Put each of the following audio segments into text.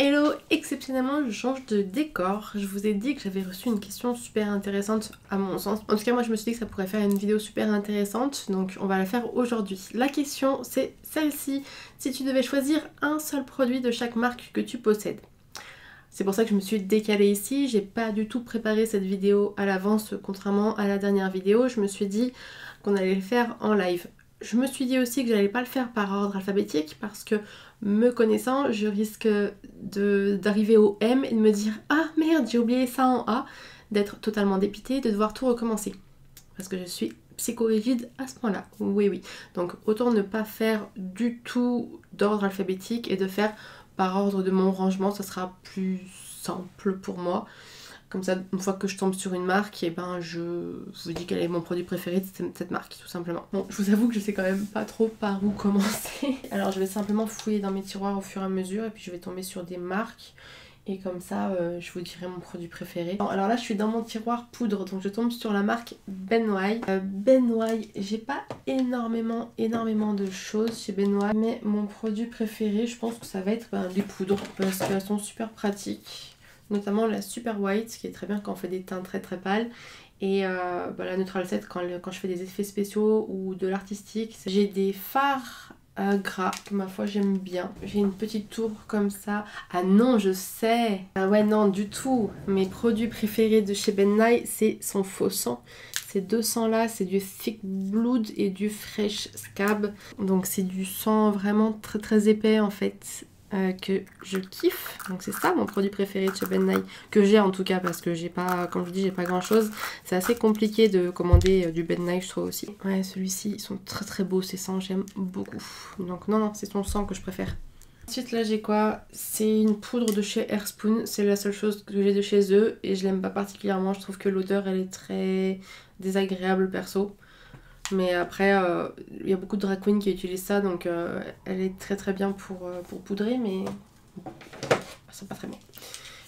Hello, exceptionnellement je change de décor. Je vous ai dit que j'avais reçu une question super intéressante à mon sens. En tout cas moi je me suis dit que ça pourrait faire une vidéo super intéressante, donc on va la faire aujourd'hui. La question c'est celle-ci: si tu devais choisir un seul produit de chaque marque que tu possèdes. C'est pour ça que je me suis décalée ici, j'ai pas du tout préparé cette vidéo à l'avance, contrairement à la dernière vidéo. Je me suis dit qu'on allait le faire en live. Je me suis dit aussi que j'allais pas le faire par ordre alphabétique parce que, me connaissant, je risque d'arriver au M et de me dire « Ah merde, j'ai oublié ça en A », d'être totalement dépitée, de devoir tout recommencer. Parce que je suis psychorigide à ce point-là. Oui. Donc autant ne pas faire du tout d'ordre alphabétique et de faire par ordre de mon rangement, ça sera plus simple pour moi. Comme ça, une fois que je tombe sur une marque, et ben je vous dis quel est mon produit préféré de cette marque, tout simplement. Bon, je vous avoue que je sais quand même pas trop par où commencer. Alors je vais simplement fouiller dans mes tiroirs au fur et à mesure, et puis je vais tomber sur des marques. Et comme ça, je vous dirai mon produit préféré. Bon, alors là, je suis dans mon tiroir poudre, donc je tombe sur la marque Ben Way. Ben Way, j'ai pas énormément de choses chez Ben Way, mais mon produit préféré, je pense que ça va être les poudres, parce qu'elles sont super pratiques. Notamment la Super White, qui est très bien quand on fait des teints très pâles. Et la Neutral Set quand je fais des effets spéciaux ou de l'artistique. J'ai des fards gras que ma foi j'aime bien. J'ai une petite tour comme ça. Ah non, je sais. Ah ouais, non, du tout. Mes produits préférés de chez Ben Nye, c'est son faux sang. Ces deux sangs là, c'est du Thick Blood et du Fresh Scab. Donc c'est du sang vraiment très épais en fait. Que je kiffe, donc c'est ça mon produit préféré de chez Ben Nye, que j'ai en tout cas, parce que j'ai pas, comme je vous dis, j'ai pas grand chose. C'est assez compliqué de commander du Ben Nye, je trouve aussi. Ouais, celui-ci, ils sont très beaux ces sangs, j'aime beaucoup. Donc non, c'est son sang que je préfère. Ensuite là j'ai quoi? C'est une poudre de chez Airspoon, c'est la seule chose que j'ai de chez eux et je l'aime pas particulièrement, je trouve que l'odeur elle est très désagréable perso. Mais après, il y a beaucoup de drag queens qui utilisent ça, donc elle est très bien pour poudrer, mais c'est pas très bon.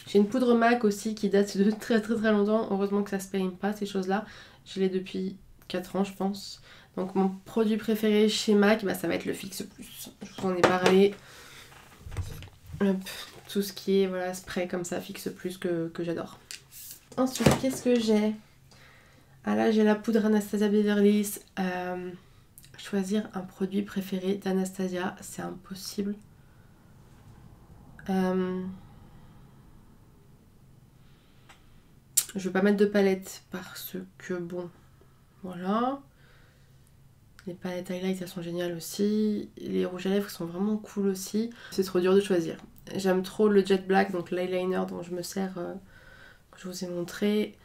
J'ai une poudre MAC aussi qui date de très longtemps. Heureusement que ça se périme pas, ces choses-là. Je l'ai depuis 4 ans, je pense. Donc mon produit préféré chez MAC, ça va être le Fix Plus. Je vous en ai parlé. Hop, tout ce qui est spray comme ça, Fix Plus, que j'adore. Ensuite, qu'est-ce que j'ai? Ah là j'ai la poudre Anastasia Beverly Hills. Choisir un produit préféré d'Anastasia, c'est impossible. Je vais pas mettre de palette parce que bon, voilà. Les palettes highlight elles sont géniales aussi. Les rouges à lèvres sont vraiment cool aussi. C'est trop dur de choisir. J'aime trop le Jet Black, donc l'eyeliner dont je me sers, que je vous ai montré.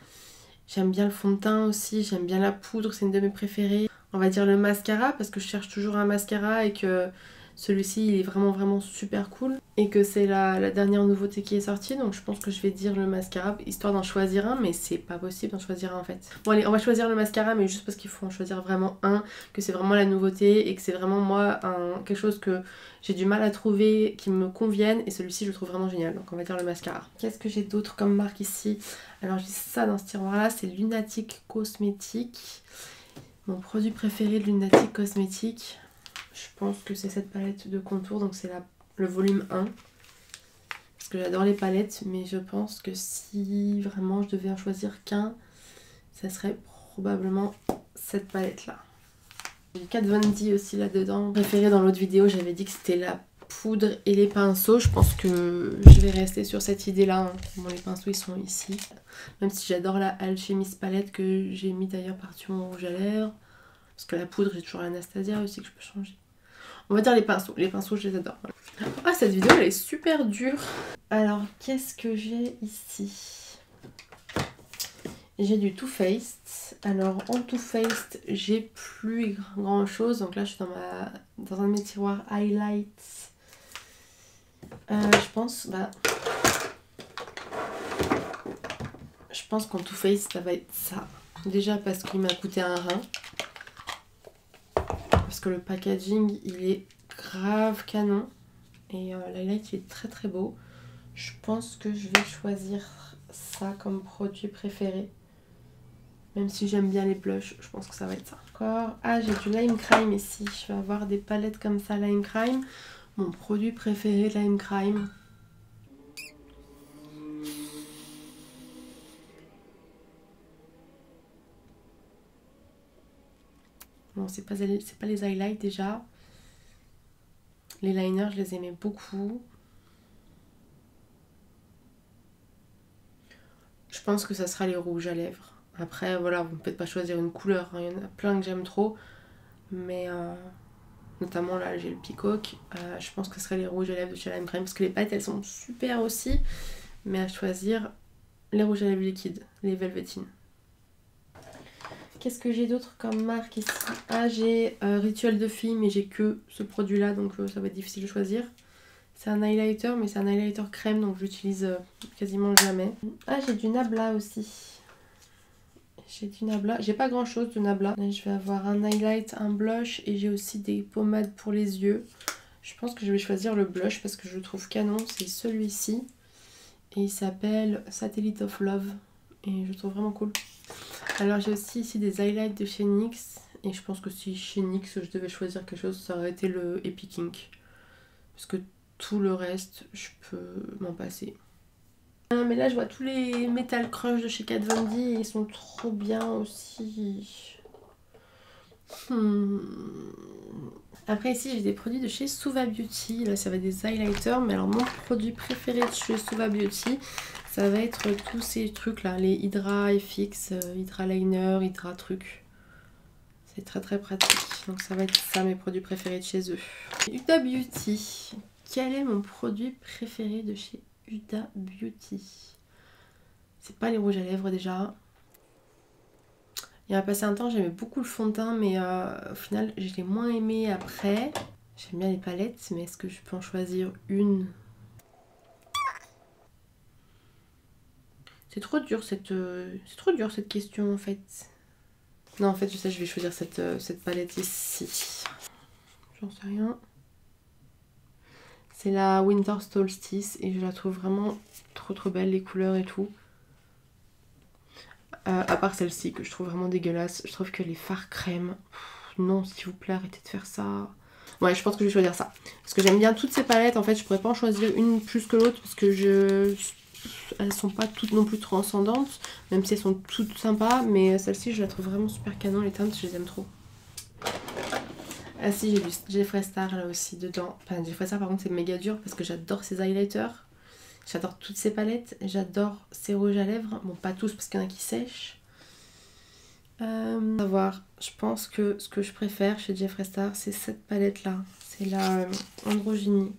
J'aime bien le fond de teint aussi, j'aime bien la poudre, c'est une de mes préférées. On va dire le mascara parce que je cherche toujours un mascara et que celui-ci il est vraiment super cool. Et que c'est la dernière nouveauté qui est sortie, donc je pense que je vais dire le mascara histoire d'en choisir un, mais c'est pas possible d'en choisir un en fait. Bon allez, on va choisir le mascara, mais juste parce qu'il faut en choisir vraiment un, que c'est vraiment la nouveauté et que c'est vraiment moi quelque chose que j'ai du mal à trouver qui me convienne, et celui-ci je le trouve vraiment génial, donc on va dire le mascara. Qu'est-ce que j'ai d'autre comme marque ici? Alors j'ai ça dans ce tiroir là, c'est Lunatic Cosmetics. Mon produit préféré de Lunatic Cosmetics, je pense que c'est cette palette de contour, donc c'est le volume 1. Parce que j'adore les palettes, mais je pense que si vraiment je devais en choisir qu'un, ça serait probablement cette palette là. J'ai Kat Von D aussi là-dedans. Préféré dans l'autre vidéo, j'avais dit que c'était la poudre et les pinceaux. Je pense que je vais rester sur cette idée là. Bon, les pinceaux ils sont ici. Même si j'adore la Alchemist palette que j'ai mis d'ailleurs par-dessus mon rouge à lèvres. Parce que la poudre, j'ai toujours l'Anastasia aussi que je peux changer. On va dire les pinceaux. Les pinceaux, je les adore. Ah, cette vidéo elle est super dure. Alors, qu'est-ce que j'ai ici? J'ai du Too Faced. Alors en Too Faced, j'ai plus grand chose. Donc là, je suis dans un de mes tiroirs highlights. Je pense qu'en Too Faced, ça va être ça. Déjà parce qu'il m'a coûté un rein. Parce que le packaging, il est grave canon. Et l'highlight, il est très beau. Je pense que je vais choisir ça comme produit préféré. Même si j'aime bien les blushs, je pense que ça va être ça. Encore. Ah, j'ai du Lime Crime ici. Je vais avoir des palettes comme ça, Lime Crime. Mon produit préféré, Lime Crime. Bon, c'est pas les highlights déjà. Les liners, je les aimais beaucoup. Je pense que ça sera les rouges à lèvres. Après, voilà, vous ne pouvez pas choisir une couleur, hein. Il y en a plein que j'aime trop. Mais notamment là, j'ai le Peacock. Je pense que ce serait les rouges à lèvres de chez Lime Crème. Parce que les palettes, elles sont super aussi. Mais à choisir, les rouges à lèvres liquides, les Velveteen. Qu'est-ce que j'ai d'autre comme marque ici? Ah, j'ai Rituel de fille, mais j'ai que ce produit-là, donc ça va être difficile de choisir. C'est un highlighter, mais c'est un highlighter crème, donc je l'utilise quasiment jamais. Ah, j'ai du Nabla aussi. J'ai du Nabla. J'ai pas grand-chose de Nabla. Là, je vais avoir un highlight, un blush, et j'ai aussi des pommades pour les yeux. Je pense que je vais choisir le blush parce que je le trouve canon. C'est celui-ci. Et il s'appelle Satellite of Love. Et je le trouve vraiment cool. Alors j'ai aussi ici des highlights de chez NYX. Et je pense que si chez NYX je devais choisir quelque chose, ça aurait été le Epic Ink. Parce que tout le reste, je peux m'en passer. Mais là je vois tous les Metal Crush de chez Kat Von D et ils sont trop bien aussi. Après ici j'ai des produits de chez Suva Beauty. Là ça va être des highlighters. Mais alors mon produit préféré de chez Suva Beauty, ça va être tous ces trucs là. Les Hydra FX, Hydra Liner, Hydra truc. C'est très très pratique. Donc ça va être ça mes produits préférés de chez eux. Huda Beauty. Quel est mon produit préféré de chez Huda Beauty? C'est pas les rouges à lèvres déjà. Il y a passé un temps, j'aimais beaucoup le fond de teint, mais au final, je l'ai moins aimé après. J'aime bien les palettes, mais est-ce que je peux en choisir une? C'est trop dur cette question en fait. Non, en fait, je sais, je vais choisir cette palette ici. J'en sais rien. C'est la Winter Solstice et je la trouve vraiment trop belle, les couleurs et tout. À part celle-ci que je trouve vraiment dégueulasse. Je trouve que les fards crème... non, s'il vous plaît, arrêtez de faire ça. Ouais, je pense que je vais choisir ça. Parce que j'aime bien toutes ces palettes. En fait, je pourrais pas en choisir une plus que l'autre. Parce que elles sont pas toutes non plus transcendantes. Même si elles sont toutes sympas. Mais celle-ci, je la trouve vraiment super canon. Les teintes, je les aime trop. Ah si, j'ai du Jeffree Star là aussi dedans. Enfin, Jeffree Star par contre, c'est méga dur. Parce que j'adore ces highlighters. J'adore toutes ces palettes, j'adore ces rouges à lèvres. Bon, pas tous parce qu'il y en a qui sèchent. Savoir, je pense que ce que je préfère chez Jeffree Star, c'est cette palette là. C'est la Androgynie.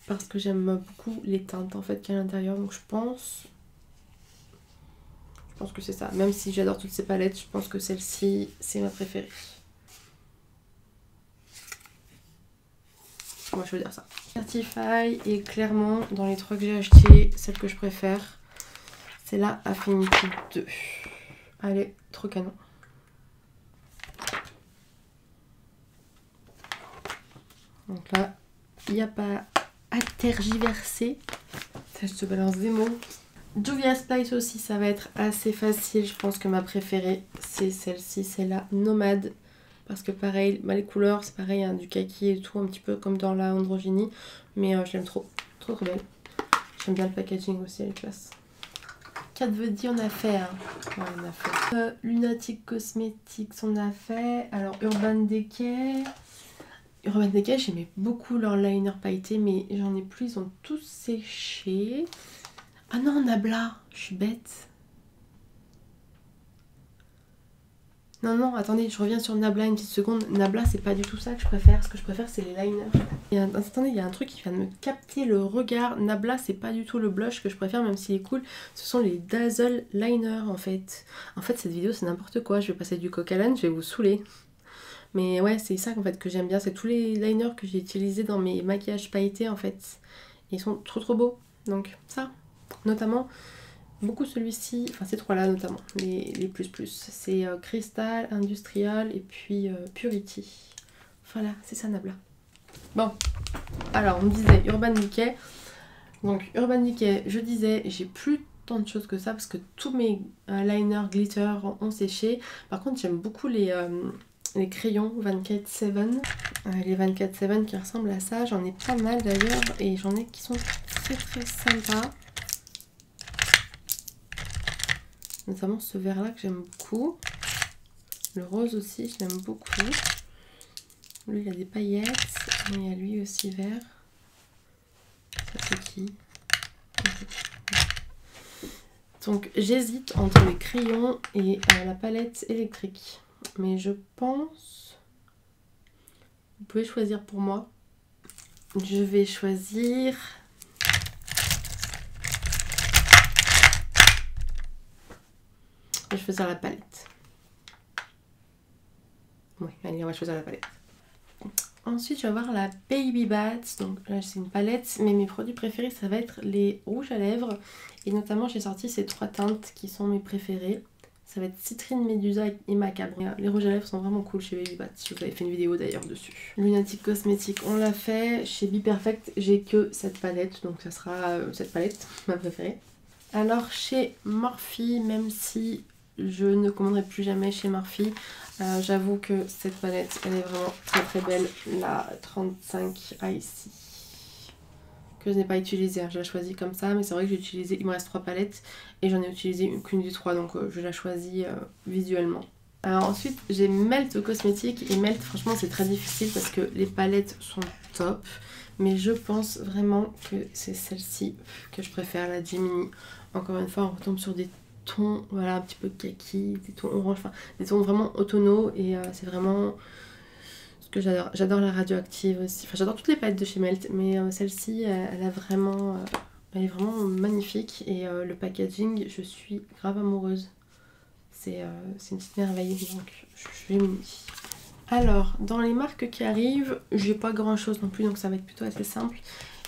Parce que j'aime beaucoup les teintes en fait qu'il y a à l'intérieur. Donc je pense que c'est ça. Même si j'adore toutes ces palettes, je pense que celle-ci, c'est ma préférée. On va choisir ça. Certify est clairement dans les trois que j'ai acheté, celle que je préfère. C'est la Affinity 2. Elle est trop canon. Donc là, il n'y a pas à tergiverser. Ça, je te balance des mots. Juvia Spice aussi, ça va être assez facile. Je pense que ma préférée, c'est celle-ci. C'est la Nomade. Parce que pareil, bah les couleurs c'est pareil, hein, du kaki et tout, un petit peu comme dans la Androgynie. Mais je l'aime trop belle. J'aime bien le packaging aussi, elle est classe. Kat Von D on a fait, hein. Ouais, on a fait. Lunatic Cosmetics on a fait. Alors Urban Decay. Urban Decay, j'aimais beaucoup leur liner pailleté, mais j'en ai plus, ils ont tous séché. Ah non, Nabla, je suis bête. Non, attendez, je reviens sur Nabla une petite seconde. Nabla, c'est pas du tout ça que je préfère. Ce que je préfère, c'est les liners. Attendez, il y a un truc qui vient de me capter le regard. Nabla, c'est pas du tout le blush que je préfère, même s'il est cool. Ce sont les Dazzle Liners, en fait. En fait, cette vidéo, c'est n'importe quoi. Je vais passer du coq à l'âne, je vais vous saouler. Mais ouais, c'est ça en fait que j'aime bien. C'est tous les liners que j'ai utilisés dans mes maquillages pailletés, en fait. Ils sont trop beaux. Donc, ça, notamment... beaucoup celui-ci, enfin ces trois là notamment, les plus. C'est Crystal, Industrial et puis Purity. Voilà, c'est ça Nabla. Bon, alors on me disait Urban Decay. Donc Urban Decay, je disais, j'ai plus tant de choses que ça parce que tous mes liners glitter ont séché. Par contre j'aime beaucoup les crayons 24/7. Les 24/7 qui ressemblent à ça, j'en ai pas mal d'ailleurs et j'en ai qui sont très sympas. Notamment ce vert là que j'aime beaucoup. Le rose aussi, je l'aime beaucoup. Lui, il a des paillettes. Mais il y a lui aussi vert. Ça, c'est qui? Donc, j'hésite entre les crayons et la palette électrique. Mais je pense... Vous pouvez choisir pour moi. Je vais choisir... Je vais choisir la palette. Oui, allez, on va choisir la palette. Ensuite, je vais avoir la Baby Bats. Donc là, c'est une palette. Mais mes produits préférés, ça va être les rouges à lèvres. Et notamment, j'ai sorti ces 3 teintes qui sont mes préférées. Ça va être Citrine, Médusa et Macabre. Les rouges à lèvres sont vraiment cool chez Baby Bats. Je vous avais fait une vidéo d'ailleurs dessus. Lunatic Cosmetics, on l'a fait. Chez Be Perfect, j'ai que cette palette. Donc ça sera cette palette, ma préférée. Alors chez Morphe, même si je ne commanderai plus jamais chez Morphe, j'avoue que cette palette, elle est vraiment très très belle. La 35 Icy. Que je n'ai pas utilisée, je la choisis comme ça, mais c'est vrai que j'ai utilisé, il me reste 3 palettes et j'en ai utilisé qu'une des 3, donc je la choisis visuellement. Alors ensuite j'ai Melt Cosmetics et Melt, franchement c'est très difficile parce que les palettes sont top, mais je pense vraiment que c'est celle-ci que je préfère, la Gemini. Encore une fois on retombe sur des tons, voilà, un petit peu kaki, des tons orange, enfin des tons vraiment automnaux et c'est vraiment... que j'adore. J'adore la radioactive aussi. Enfin, j'adore toutes les palettes de chez Melt, mais celle-ci, elle est vraiment magnifique. Et le packaging, je suis grave amoureuse. C'est une petite merveille, donc je l'ai mis. Alors, dans les marques qui arrivent, j'ai pas grand chose non plus, donc ça va être plutôt assez simple.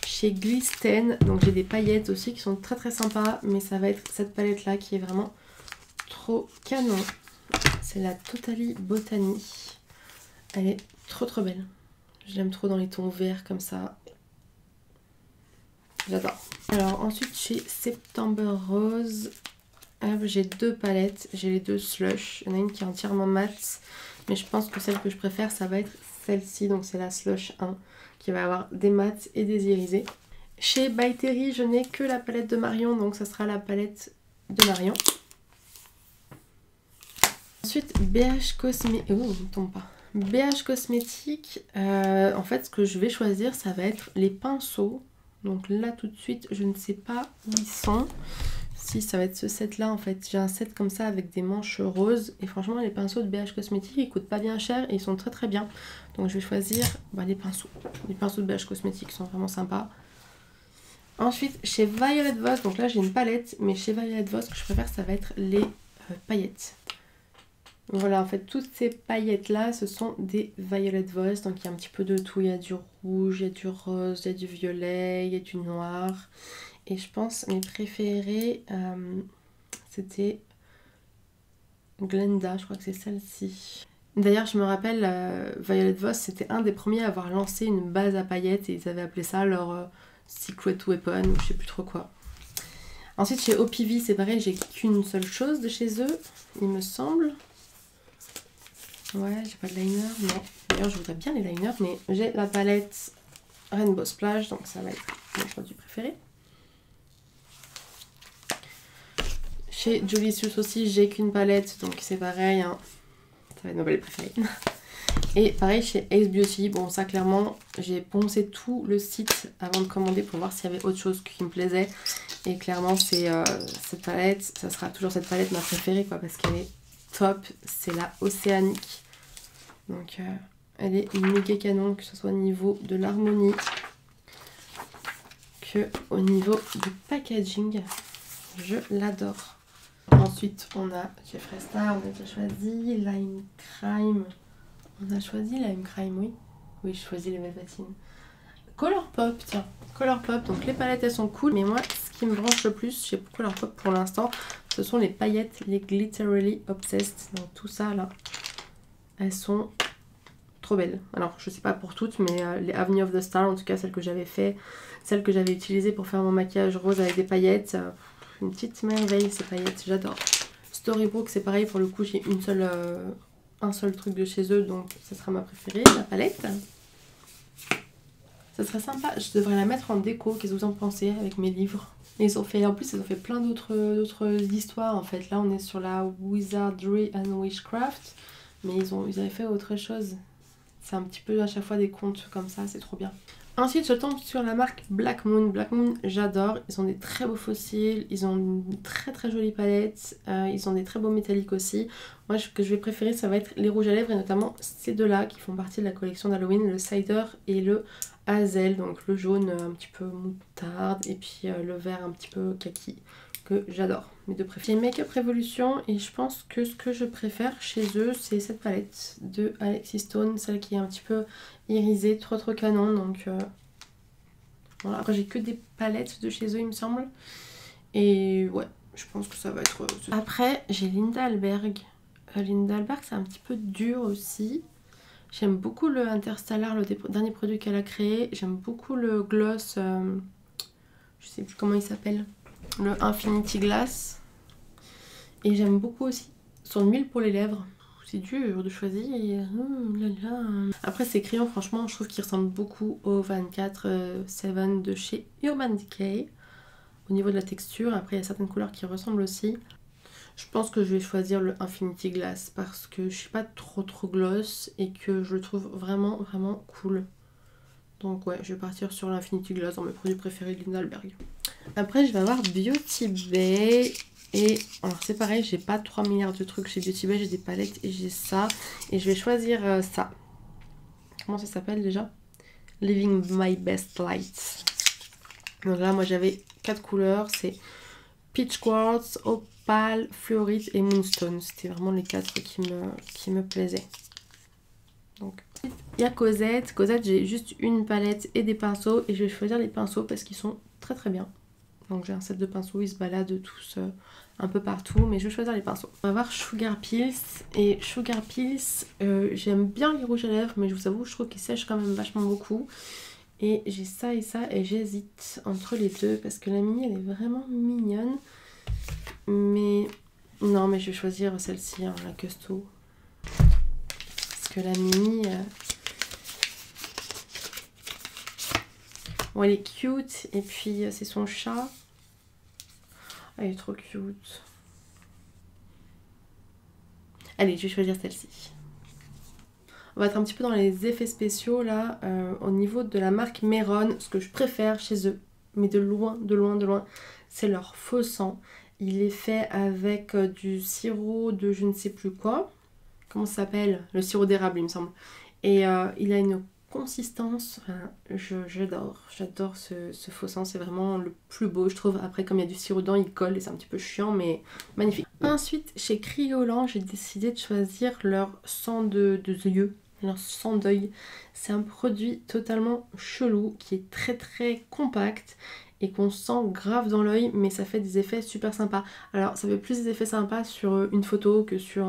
Chez Glisten, donc j'ai des paillettes aussi qui sont très très sympas, mais ça va être cette palette là qui est vraiment trop canon. C'est la Totally Botany. Elle est trop belle. Je l'aime trop dans les tons verts comme ça. J'adore. Alors ensuite chez September Rose, j'ai 2 palettes. J'ai les 2 slush. Il y en a une qui est entièrement mat. Mais je pense que celle que je préfère, ça va être celle-ci. Donc c'est la slush 1 qui va avoir des mats et des irisés. Chez By Terry, je n'ai que la palette de Marion. Donc ça sera la palette de Marion. Ensuite BH Cosmetics. Oh, ne tombe pas. BH Cosmetics, en fait ce que je vais choisir ça va être les pinceaux. Donc là tout de suite je ne sais pas où ils sont. Si ça va être ce set là en fait. J'ai un set comme ça avec des manches roses. Et franchement les pinceaux de BH Cosmetics ils coûtent pas bien cher et ils sont très bien. Donc je vais choisir les pinceaux. Les pinceaux de BH Cosmetics sont vraiment sympas. Ensuite chez Violet Voss, donc là j'ai une palette. Mais chez Violet Voss ce que je préfère ça va être les paillettes. Voilà, en fait, toutes ces paillettes-là, ce sont des Violet Voss. Donc, il y a un petit peu de tout. Il y a du rouge, il y a du rose, il y a du violet, il y a du noir. Et je pense mes préférées, c'était Glenda. Je crois que c'est celle-ci. D'ailleurs, je me rappelle, Violet Voss, c'était un des premiers à avoir lancé une base à paillettes. Et ils avaient appelé ça leur Secret Weapon ou je sais plus trop quoi. Ensuite, chez OPV, c'est pareil, j'ai qu'une seule chose de chez eux, il me semble. Ouais, j'ai pas de liner, non. D'ailleurs, je voudrais bien les liners, mais j'ai la palette Rainbow Splash, donc ça va être mon produit préféré. Chez Jolicious aussi, j'ai qu'une palette, donc c'est pareil, hein. Ça va être ma palette préférée. Et pareil chez Ace Beauty, bon ça clairement, j'ai poncé tout le site avant de commander pour voir s'il y avait autre chose qui me plaisait. Et clairement, c'est cette palette, ça sera toujours cette palette ma préférée, quoi, parce qu'elle est top, c'est la Océanique. Donc elle est méga canon, que ce soit au niveau de l'harmonie que au niveau du packaging. Je l'adore. Ensuite on a Jeffree Star, on a déjà choisi Lime Crime. On a choisi Lime Crime, oui. Oui, je choisis les Velvetines. Colourpop, tiens, Colourpop. Donc les palettes elles sont cool, mais moi ce qui me branche le plus chez Colourpop pour l'instant, ce sont les paillettes, les Glitterily Obsessed. Donc tout ça là, elles sont trop belles. Alors je sais pas pour toutes, mais les Avenue of the Star, en tout cas celles que j'avais fait, celles que j'avais utilisées pour faire mon maquillage rose avec des paillettes, une petite merveille ces paillettes, j'adore. Storybrooke c'est pareil, pour le coup j'ai un seul truc de chez eux, donc ce sera ma préférée, la palette. Ça serait sympa, je devrais la mettre en déco, qu'est-ce que vous en pensez avec mes livres? Ils ont fait, en plus ils ont fait plein d'autres histoires en fait. Là on est sur la Wizardry and Witchcraft, mais ils avaient fait autre chose. C'est un petit peu à chaque fois des contes comme ça, c'est trop bien. Ensuite, je tombe sur la marque Black Moon. Black Moon, j'adore. Ils ont des très beaux fossiles, ils ont une très très jolie palette, ils ont des très beaux métalliques aussi. Moi, ce que je vais préférer, ça va être les rouges à lèvres et notamment ces deux-là qui font partie de la collection d'Halloween, le Cider et le Hazel. Donc le jaune un petit peu moutarde et puis le vert un petit peu kaki, que j'adore, mes deux préférés. J'ai Make Up Revolution et je pense que ce que je préfère chez eux, c'est cette palette de Alexis Stone, celle qui est un petit peu irisée, trop canon. Donc voilà. Après, j'ai que des palettes de chez eux, il me semble. Et ouais, je pense que ça va être... Après, j'ai Linda Alberg. Linda Alberg, c'est un petit peu dur aussi. J'aime beaucoup le Interstellar, le dernier produit qu'elle a créé. J'aime beaucoup le gloss, je sais plus comment il s'appelle, le Infinity Glass. Et j'aime beaucoup aussi son huile pour les lèvres. C'est dur de choisir. Après ces crayons, franchement, je trouve qu'ils ressemblent beaucoup au 24-7 de chez Urban Decay. Au niveau de la texture, après il y a certaines couleurs qui ressemblent aussi. Je pense que je vais choisir le Infinity Glass parce que je suis pas trop gloss et que je le trouve vraiment cool. Donc ouais, je vais partir sur l'Infinity Glass dans mes produits préférés de Linda Alberg. Après, je vais avoir Beauty Bay. Et alors c'est pareil, j'ai pas 3 milliards de trucs chez Beauty Bay, j'ai des palettes et j'ai ça. Et je vais choisir ça. Comment ça s'appelle déjà? Living My Best Light. Donc là, moi j'avais 4 couleurs, c'est Peach Quartz, Opal, Fluorite et Moonstone. C'était vraiment les 4 qui me plaisaient. Donc il y a Cosette. Cosette, j'ai juste une palette et des pinceaux. Et je vais choisir les pinceaux parce qu'ils sont très bien. Donc j'ai un set de pinceaux, ils se baladent tous un peu partout, mais je vais choisir les pinceaux. On va voir Sugar Pills. Et Sugar Pills, j'aime bien les rouges à lèvres, mais je vous avoue, je trouve qu'ils sèchent quand même vachement beaucoup. Et j'ai ça et ça, et j'hésite entre les deux, parce que la mini, elle est vraiment mignonne. Mais non, mais je vais choisir celle-ci, hein, la Custo. Parce que la mini... Bon, elle est cute, et puis c'est son chat. Elle est trop cute. Allez, je vais choisir celle-ci. On va être un petit peu dans les effets spéciaux là, au niveau de la marque Meron. Ce que je préfère chez eux, mais de loin, c'est leur faux sang. Il est fait avec du sirop de je ne sais plus quoi. Comment ça s'appelle? Le sirop d'érable, il me semble. Et il a une consistance, enfin, j'adore ce faux sang, c'est vraiment le plus beau je trouve. Après, comme il y a du sirop dedans, il colle et c'est un petit peu chiant, mais magnifique. Ensuite, chez Kryolan, j'ai décidé de choisir leur sang de yeux, leur sang d'œil. C'est un produit totalement chelou qui est très compact et qu'on sent grave dans l'œil, mais ça fait des effets super sympas. Alors ça fait plus des effets sympas sur une photo que sur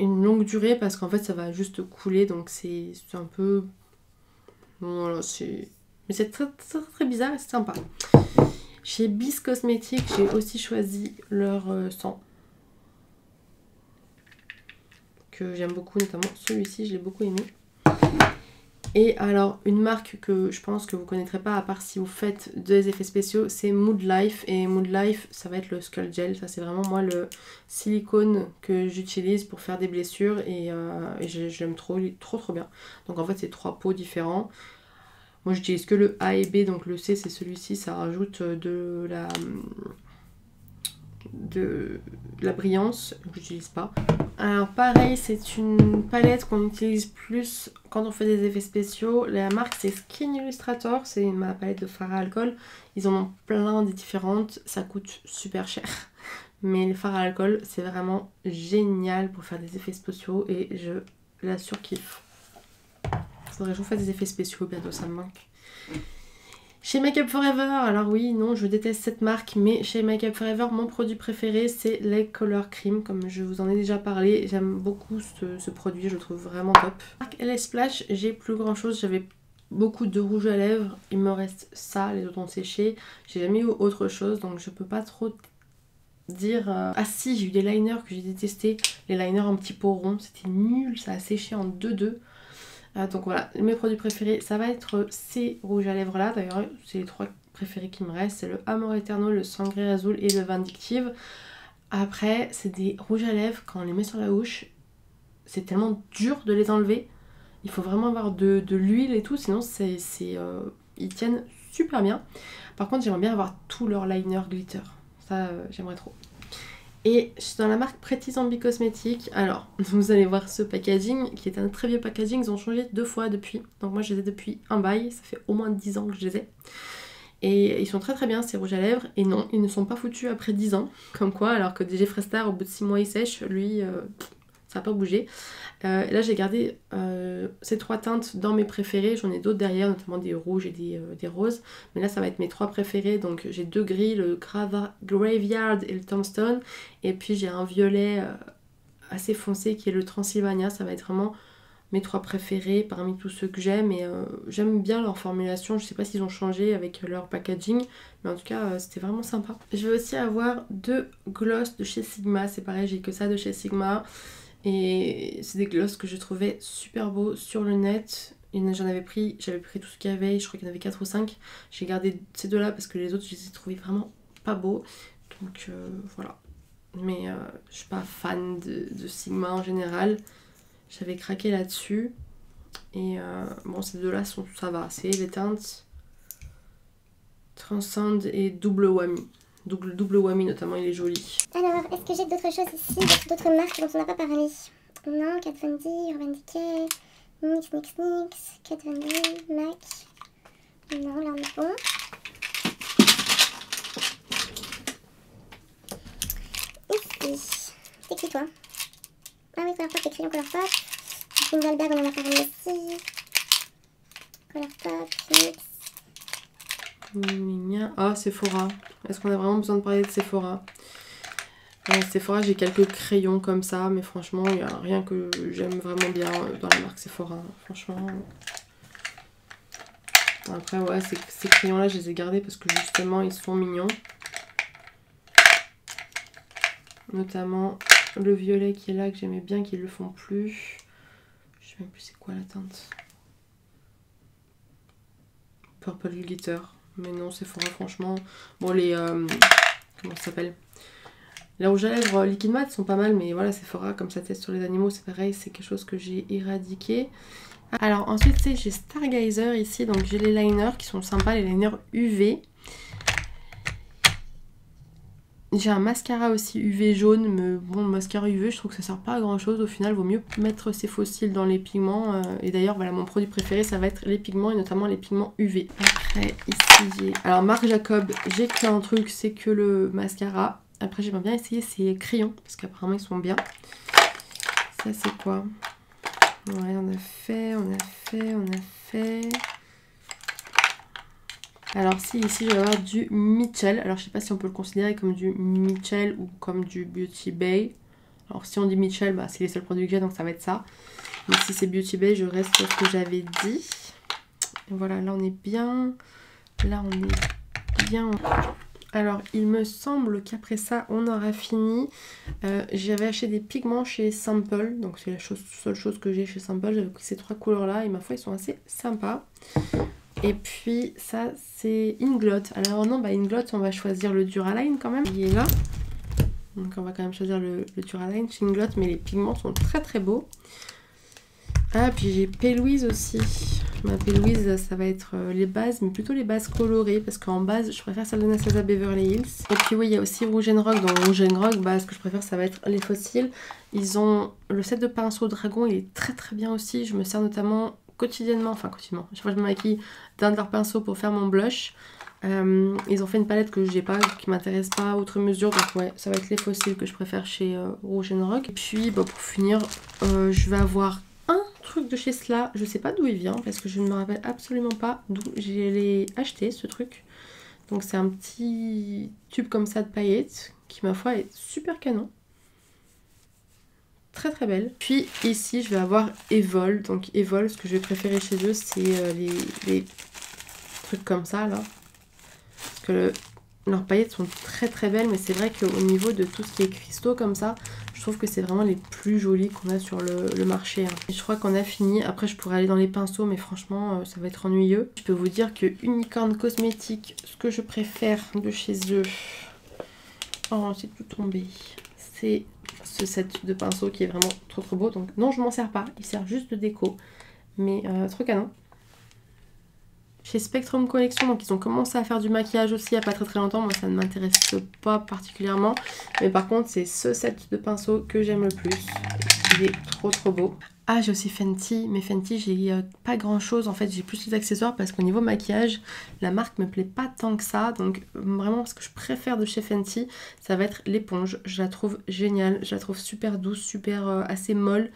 une longue durée, parce qu'en fait ça va juste couler, donc c'est un peu... Voilà, c'est... Mais c'est très bizarre et c'est sympa. Chez Bis Cosmetics, j'ai aussi choisi leur sang. Que j'aime beaucoup, notamment celui-ci, je l'ai beaucoup aimé. Et alors, une marque que je pense que vous ne connaîtrez pas, à part si vous faites des effets spéciaux, c'est Mood Life. Et Mood Life, ça va être le Skull Gel. Ça, c'est vraiment moi le silicone que j'utilise pour faire des blessures. Et j'aime trop, il est trop bien. Donc en fait, c'est 3 pots différents. Moi, j'utilise que le A et B. Donc le C, c'est celui-ci. Ça rajoute de la brillance. Je n'utilise pas. Alors pareil, c'est une palette qu'on utilise plus quand on fait des effets spéciaux. La marque c'est Skin Illustrator, c'est ma palette de fard à alcool. Ils en ont plein des différentes, ça coûte super cher. Mais le fard à alcool c'est vraiment génial pour faire des effets spéciaux et je la surkiffe. Faudrait que je vous fasse des effets spéciaux bientôt, ça me manque. Chez Make Up Forever, alors oui, non, je déteste cette marque, mais chez Make Up Forever, mon produit préféré, c'est les Color Cream, comme je vous en ai déjà parlé. J'aime beaucoup ce produit, je le trouve vraiment top. Marque LS Splash, j'ai plus grand chose, j'avais beaucoup de rouge à lèvres, il me reste ça, les autres ont séché. J'ai jamais eu autre chose, donc je peux pas trop dire... Ah si, j'ai eu des liners que j'ai détestés, les liners en petits pots ronds, c'était nul, ça a séché en 2-2. Donc voilà, mes produits préférés, ça va être ces rouges à lèvres là. D'ailleurs, c'est les 3 préférés qui me restent. C'est le Amor Eterno, le Sangre Azul et le Vindictive. Après, c'est des rouges à lèvres, quand on les met sur la bouche, c'est tellement dur de les enlever. Il faut vraiment avoir de l'huile et tout, sinon ils tiennent super bien. Par contre, j'aimerais bien avoir tout leur liner glitter. Ça, j'aimerais trop. Et je suis dans la marque Pretty Zombie Cosmetics. Alors, vous allez voir ce packaging, qui est un très vieux packaging. Ils ont changé 2 fois depuis. Donc moi, je les ai depuis un bail. Ça fait au moins 10 ans que je les ai. Et ils sont très très bien, ces rouges à lèvres. Et non, ils ne sont pas foutus après 10 ans. Comme quoi, alors que DG Fresh-Star, au bout de 6 mois, il sèche. Lui, ça n'a pas bougé. Et là, j'ai gardé ces 3 teintes dans mes préférés. J'en ai d'autres derrière, notamment des rouges et des roses. Mais là, ça va être mes 3 préférés. Donc, j'ai 2 gris, le Graveyard et le Tombstone. Et puis, j'ai un violet assez foncé qui est le Transylvania. Ça va être vraiment mes 3 préférés parmi tous ceux que j'aime. Et j'aime bien leur formulation. Je sais pas s'ils ont changé avec leur packaging. Mais en tout cas, c'était vraiment sympa. Je vais aussi avoir 2 gloss de chez Sigma. C'est pareil, j'ai que ça de chez Sigma. Et c'est des glosses que je trouvais super beaux sur le net. J'avais pris tout ce qu'il y avait, je crois qu'il y en avait 4 ou 5. J'ai gardé ces 2 là parce que les autres je les ai trouvés vraiment pas beaux. Donc voilà. Mais je suis pas fan de Sigma en général. J'avais craqué là-dessus. Et bon, ces 2 là ça va. C'est les teintes Transcend et double whammy. Double whammy notamment, il est joli. Alors, est-ce que j'ai d'autres choses ici, d'autres marques dont on n'a pas parlé? Non, Kat Von D, Urban Decay, NYX, Kat Von D, MAC. Non, là on est bon. Ici, c'est écrit quoi? Ah oui, Colourpop, les crayons Colourpop. Kindelberg, on en a parlé aussi. Colourpop, NYX. Ah, Sephora. Est-ce qu'on a vraiment besoin de parler de Sephora? Sephora, j'ai quelques crayons comme ça, mais franchement, il n'y a rien que j'aime vraiment bien dans la marque Sephora. Franchement. Après, ouais, ces crayons-là, je les ai gardés parce que justement, ils sont mignons. Notamment le violet qui est là, que j'aimais bien, qu'ils le font plus. Je sais même plus c'est quoi la teinte. Purple Glitter. Mais non, Sephora, franchement. Bon, les. Comment ça s'appelle? Les rouges à lèvres Liquid Matte sont pas mal, mais voilà, Sephora, comme ça teste sur les animaux, c'est pareil, c'est quelque chose que j'ai éradiqué. Alors, ensuite, j'ai Stargazer ici, donc j'ai les liners qui sont sympas, les liners UV. J'ai un mascara aussi UV jaune, mais bon, mascara UV, je trouve que ça sert pas à grand chose. Au final, vaut mieux mettre ses fossiles dans les pigments. Et d'ailleurs, voilà, mon produit préféré, ça va être les pigments et notamment les pigments UV. Après, ici, j'ai. Alors, Marc Jacob, j'ai qu'un truc, c'est que le mascara. Après, j'aimerais bien essayer ces crayons, parce qu'apparemment, ils sont bien. Ça, c'est quoi? Ouais, on a fait. Alors si, ici je vais avoir du Mitchell. Alors je sais pas si on peut le considérer comme du Mitchell ou comme du Beauty Bay. Alors si on dit Mitchell, bah, c'est les seuls produits que j'ai, donc ça va être ça. Mais si c'est Beauty Bay, je reste sur ce que j'avais dit. Et voilà, là on est bien. Là on est bien. Alors il me semble qu'après ça on aura fini. J'avais acheté des pigments chez Sample. Donc c'est la seule chose que j'ai chez Sample. J'avais pris ces 3 couleurs là et ma foi ils sont assez sympas. Et puis ça c'est Inglot. Alors non, bah Inglot on va choisir le Duraline quand même. Il est là. Donc on va quand même choisir le Duraline chez Inglot, mais les pigments sont très très beaux. Ah, puis j'ai P. Louise aussi. Ma P. Louise, ça va être les bases, mais plutôt les bases colorées, parce qu'en base, je préfère celle de Anastasia Beverly Hills. Et puis oui, il y a aussi Rouge & Rock. Dans Rouge & Rock, bah, ce que je préfère, ça va être les fossiles. Ils ont le set de pinceau dragon, il est très très bien aussi. Je me sers notamment quotidiennement, chaque fois que je me maquille, d'un de leurs pinceaux pour faire mon blush. Ils ont fait une palette que j'ai pas, qui m'intéresse pas outre mesure, donc ouais, ça va être les fossiles que je préfère chez Rouge & Rock. Et puis bah, pour finir, je vais avoir un truc de chez Sla, je sais pas d'où il vient parce que je ne me rappelle absolument pas d'où j'ai acheté ce truc. Donc c'est un petit tube comme ça de paillettes qui ma foi est super canon. Très très belle. Puis ici je vais avoir Evol. Donc Evol, ce que je vais préférer chez eux c'est les trucs comme ça là. Parce que leurs paillettes sont très très belles, mais c'est vrai qu'au niveau de tout ce qui est cristaux comme ça, je trouve que c'est vraiment les plus jolis qu'on a sur le marché. Hein. Et je crois qu'on a fini. Après je pourrais aller dans les pinceaux, mais franchement ça va être ennuyeux. Je peux vous dire que Unicorn Cosmetics, ce que je préfère de chez eux, oh c'est tout tombé, c'est ce set de pinceaux qui est vraiment trop trop beau. Donc non, je m'en sers pas, il sert juste de déco. Mais trop canon. Chez Spectrum Collection, donc ils ont commencé à faire du maquillage aussi il n'y a pas très longtemps. Moi ça ne m'intéresse pas particulièrement. Mais par contre c'est ce set de pinceaux que j'aime le plus. Il est trop trop beau. Ah, j'ai aussi Fenty, mais Fenty j'ai pas grand chose en fait, j'ai plus les accessoires parce qu'au niveau maquillage, la marque me plaît pas tant que ça. Donc vraiment ce que je préfère de chez Fenty, ça va être l'éponge. Je la trouve géniale, je la trouve super douce, super assez molle.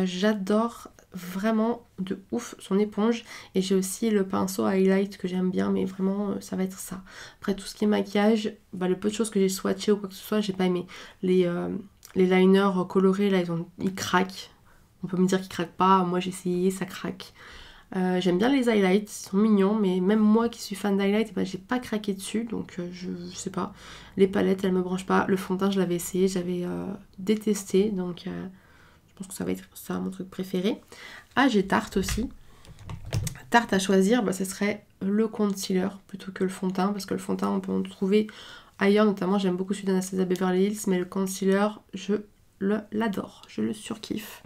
J'adore vraiment de ouf son éponge. Et j'ai aussi le pinceau highlight que j'aime bien, mais vraiment ça va être ça. Après tout ce qui est maquillage, bah, le peu de choses que j'ai swatché ou quoi que ce soit, j'ai pas aimé. Les liners colorés là, ils craquent. On peut me dire qu'ils craquent pas, moi j'ai essayé, ça craque. J'aime bien les highlights, ils sont mignons, mais même moi qui suis fan d'highlights, bah, j'ai pas craqué dessus, donc je sais pas. Les palettes, elles me branchent pas. Le fond de teint, je l'avais essayé, j'avais détesté, donc je pense que ça va être ça mon truc préféré. Ah, j'ai Tarte aussi. Tarte à choisir, bah, ce serait le concealer plutôt que le fond de teint, parce que le fond de teint, on peut en trouver ailleurs, notamment j'aime beaucoup celui d'Anastasia Beverly Hills, mais le concealer, je l'adore, je le surkiffe.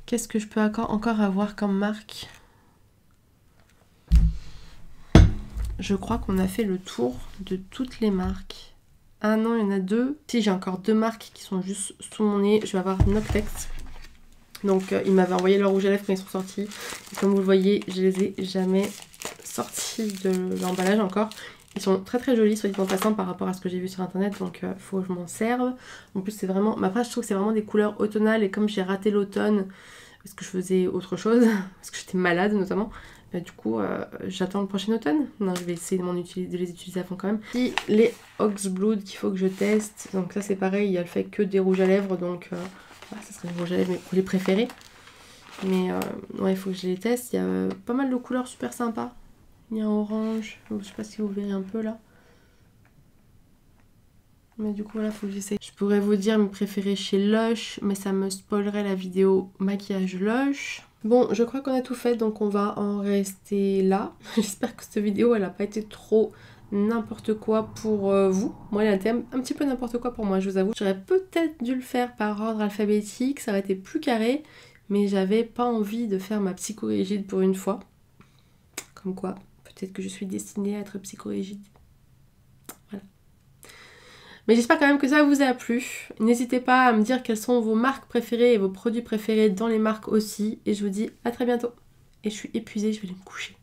Qu'est-ce que je peux encore avoir comme marque? Je crois qu'on a fait le tour de toutes les marques. Ah non, il y en a deux. Si, j'ai encore deux marques qui sont juste sous mon nez. Je vais avoir Noctex. Donc, ils m'avaient envoyé leur rouge à lèvres quand ils sont sortis. Et comme vous le voyez, je les ai jamais sortis de l'emballage encore. Ils sont très très jolis, soit dit en passant, par rapport à ce que j'ai vu sur internet. Donc, il faut que je m'en serve. En plus, c'est vraiment... Mais après, je trouve que c'est vraiment des couleurs automnales. Et comme j'ai raté l'automne, parce que je faisais autre chose, parce que j'étais malade notamment, du coup, j'attends le prochain automne. Non, je vais essayer de les utiliser à fond quand même. Puis les Oxblood qu'il faut que je teste. Donc ça, c'est pareil, il y a le fait que des rouges à lèvres. Donc, ça serait les rouges à lèvres, mes produits préférés. Mais ouais, il faut que je les teste. Il y a pas mal de couleurs super sympas. Il y a un orange, je sais pas si vous verrez un peu là. Mais du coup voilà, faut que j'essaye. Je pourrais vous dire mes préférés chez Lush, mais ça me spoilerait la vidéo maquillage Lush. Bon, je crois qu'on a tout fait, donc on va en rester là. J'espère que cette vidéo, elle a pas été trop n'importe quoi pour vous. Moi, elle a été un petit peu n'importe quoi pour moi, je vous avoue. J'aurais peut-être dû le faire par ordre alphabétique, ça aurait été plus carré, mais j'avais pas envie de faire ma psychorigide pour une fois. Comme quoi, peut-être que je suis destinée à être psychorigide. Voilà. Mais j'espère quand même que ça vous a plu. N'hésitez pas à me dire quelles sont vos marques préférées et vos produits préférés dans les marques aussi. Et je vous dis à très bientôt. Et je suis épuisée, je vais aller me coucher.